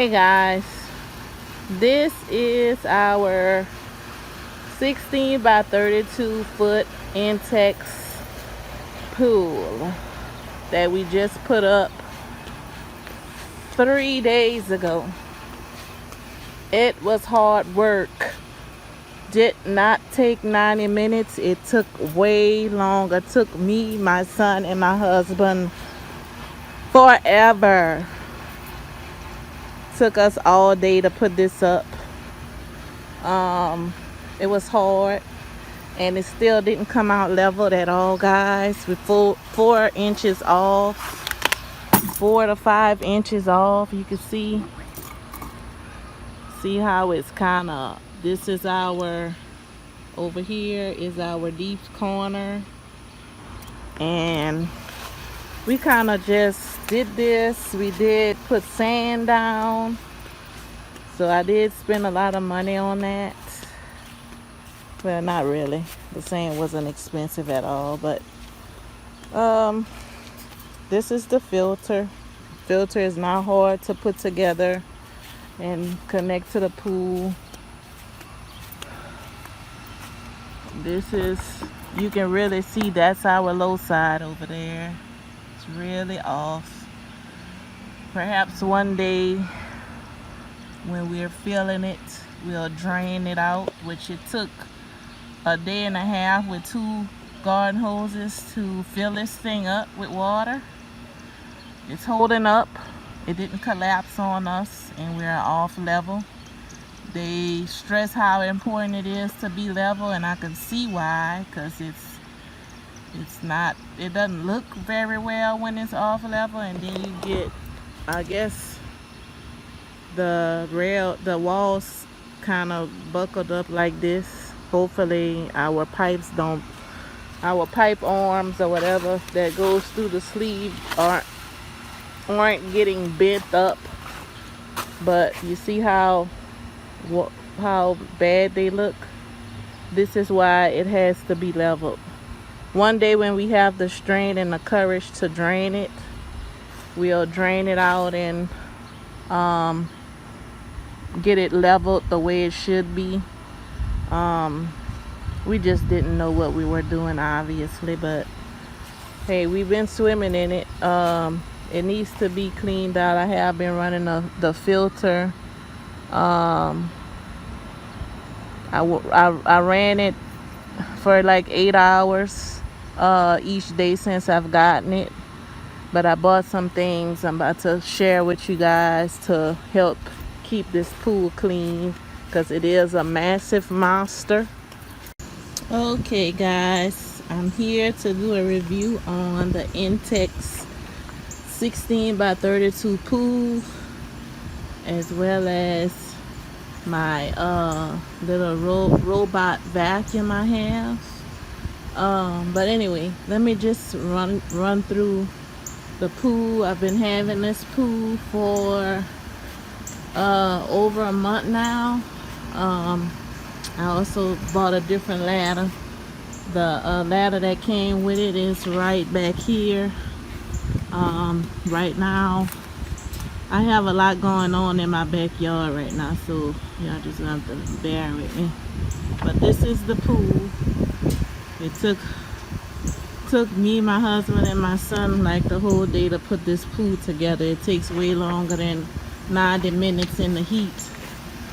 Hey guys, this is our 16 by 32 foot Intex pool that we just put up 3 days ago. It was hard work. Did not take 90 minutes. It took way longer. It took me, my son, and my husband forever. Took us all day to put this up. It was hard, and it still didn't come out leveled at all, guys. With 4 inches off, 4 to 5 inches off. You can see how it's kind of. This is our, over here is our deep corner, and we kind of just did this. We did put sand down, so I did spend a lot of money on that. Well, not really. The sand wasn't expensive at all, but this is the filter. Filter is not hard to put together and connect to the pool. This is, you can really see that's our low side over there. It's really off. Perhaps one day when we're feeling it, we'll drain it out, which it took a day and a half with 2 garden hoses to fill this thing up with water. It's holding up. It didn't collapse on us, and we're off level. They stress how important it is to be level, and I can see why, because it's not, it doesn't look very well when it's off level, and then you get, I guess, the walls kind of buckled up like this. Hopefully our pipe arms or whatever that goes through the sleeve aren't getting bent up. But you see how bad they look. This is why it has to be leveled. One day when we have the strength and the courage to drain it, we'll drain it out and get it leveled the way it should be. We just didn't know what we were doing, obviously, but hey, we've been swimming in it. It needs to be cleaned out. I have been running the filter. I ran it for like 8 hours each day since I've gotten it, but I bought some things I'm about to share with you guys to help keep this pool clean, because it is a massive monster. Okay guys, I'm here to do a review on the Intex 16 by 32 pool, as well as my little robot vacuum I have. But anyway, let me just run through the pool. I've been having this pool for over a month now. I also bought a different ladder. The ladder that came with it is right back here. Right now I have a lot going on in my backyard right now, so y'all just have to bear with me. But this is the pool. It took me, my husband, and my son like the whole day to put this pool together. It takes way longer than 90 minutes in the heat,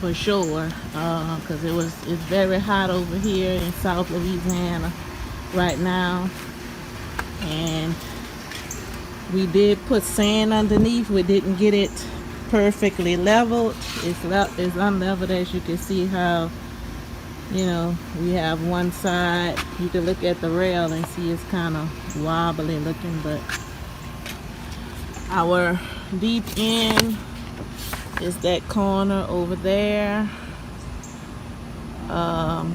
for sure, because it's very hot over here in South Louisiana right now. And we did put sand underneath. We didn't get it perfectly leveled. It's unleveled, as you can see how, you know, we have one side. You can look at the rail and see it's kind of wobbly looking, but our deep end is that corner over there. I'm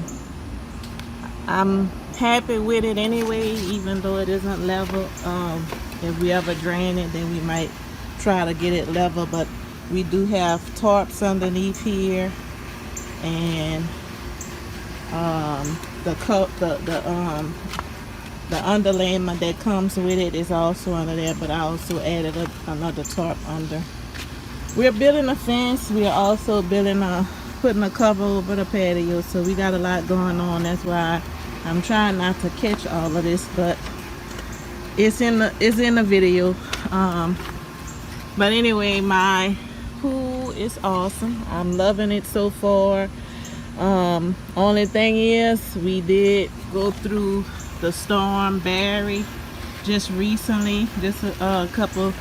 happy with it anyway, even though it isn't level. If we ever drain it, then we might try to get it level, but we do have tarps underneath here, and the underlayment that comes with it is also under there, but I also added another tarp under. We're building a fence. We are also putting a cover over the patio. So we got a lot going on. That's why I'm trying not to catch all of this, but it's in the video. But anyway, my pool is awesome. I'm loving it so far. Only thing is, we did go through the storm Barry just recently, just a couple,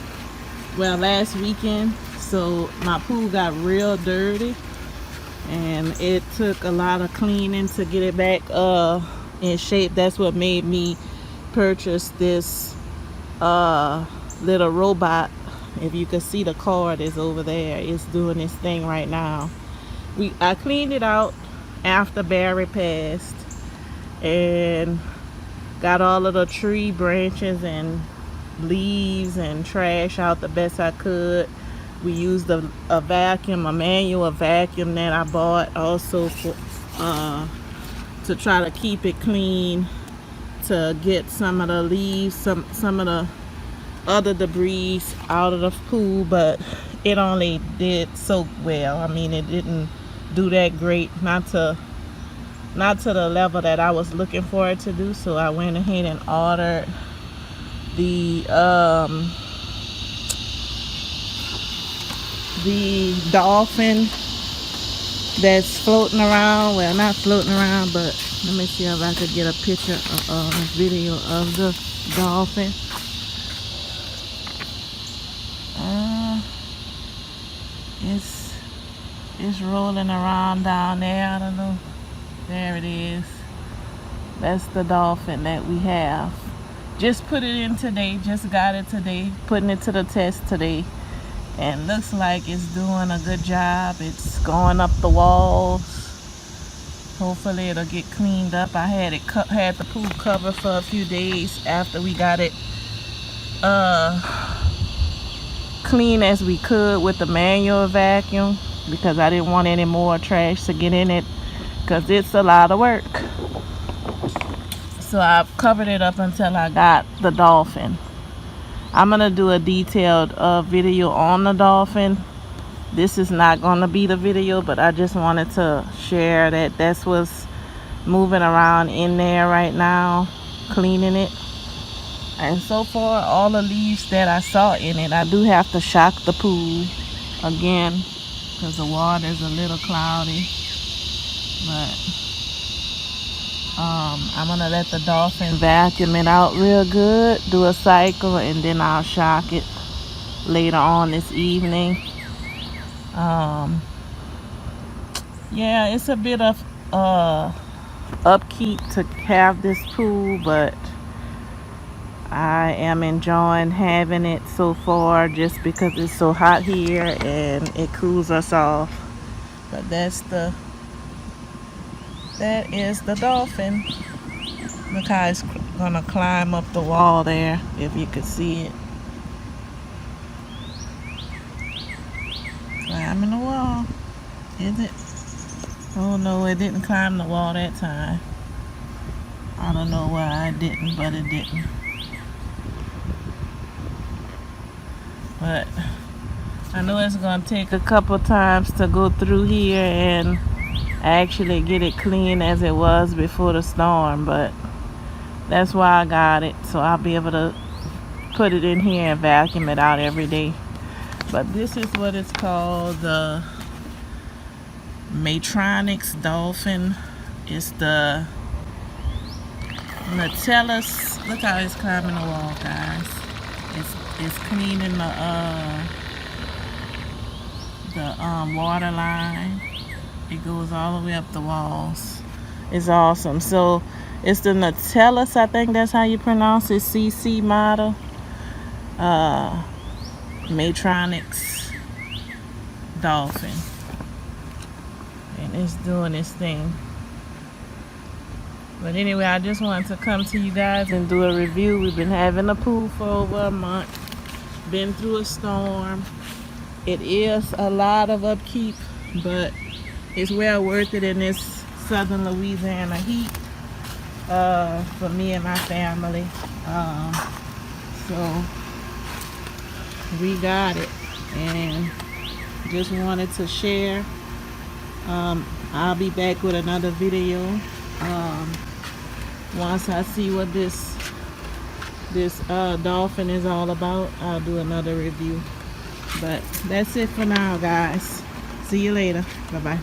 well, last weekend. So my pool got real dirty, and it took a lot of cleaning to get it back in shape. That's what made me purchase this little robot. If you can see, the cord is over there. It's doing this thing right now. I cleaned it out after Barry passed and got all of the tree branches and leaves and trash out the best I could. We used a vacuum, a manual vacuum that I bought also for to try to keep it clean, to get some of the leaves, some of the other debris out of the pool. But it only did so well. I mean, it didn't do that great, not to the level that I was looking for it to do. So I went ahead and ordered the dolphin that's floating around. Well, not floating around, but let me see if I could get a picture of a video of the dolphin. It's rolling around down there. I don't know. There it is. That's the dolphin that we have. Just put it in today. Just got it today. Putting it to the test today. And looks like it's doing a good job. It's going up the walls. Hopefully it'll get cleaned up. I had the pool covered for a few days after we got it clean as we could with the manual vacuum, because I didn't want any more trash to get in it, because it's a lot of work. So I've covered it up until I got the dolphin. I'm gonna do a detailed video on the dolphin. This is not gonna be the video, but I just wanted to share that that's what's moving around in there right now, cleaning it. And so far, all the leaves that I saw in it, I do have to shock the pool again because the water is a little cloudy. But I'm gonna let the dolphin vacuum it out real good, do a cycle, and then I'll shock it later on this evening. Yeah, it's a bit of upkeep to have this pool, but I am enjoying having it so far, just because it's so hot here and it cools us off. But that is the dolphin. Look how it's gonna climb up the wall there, if you could see it. Climbing the wall. Is it? Oh no, it didn't climb the wall that time. I don't know why it didn't, but it didn't. But I know it's gonna take a couple times to go through here and actually get it clean as it was before the storm, but that's why I got it, so I'll be able to put it in here and vacuum it out every day. But this is what it's called, the Matronics Dolphin. It's the Nutellus. Look how it's climbing the wall, guys. It's cleaning the water line. It goes all the way up the walls. It's awesome. So it's the Nutellus, I think that's how you pronounce it, CC model. Matronics Dolphin. And it's doing its thing. But anyway, I just wanted to come to you guys and do a review. We've been having a pool for over a month. Been through a storm. It is a lot of upkeep, but it's well worth it in this southern Louisiana heat for me and my family. So we got it, and just wanted to share. I'll be back with another video. Once I see what this dolphin is all about, I'll do another review. But that's it for now, guys. See you later. Bye bye.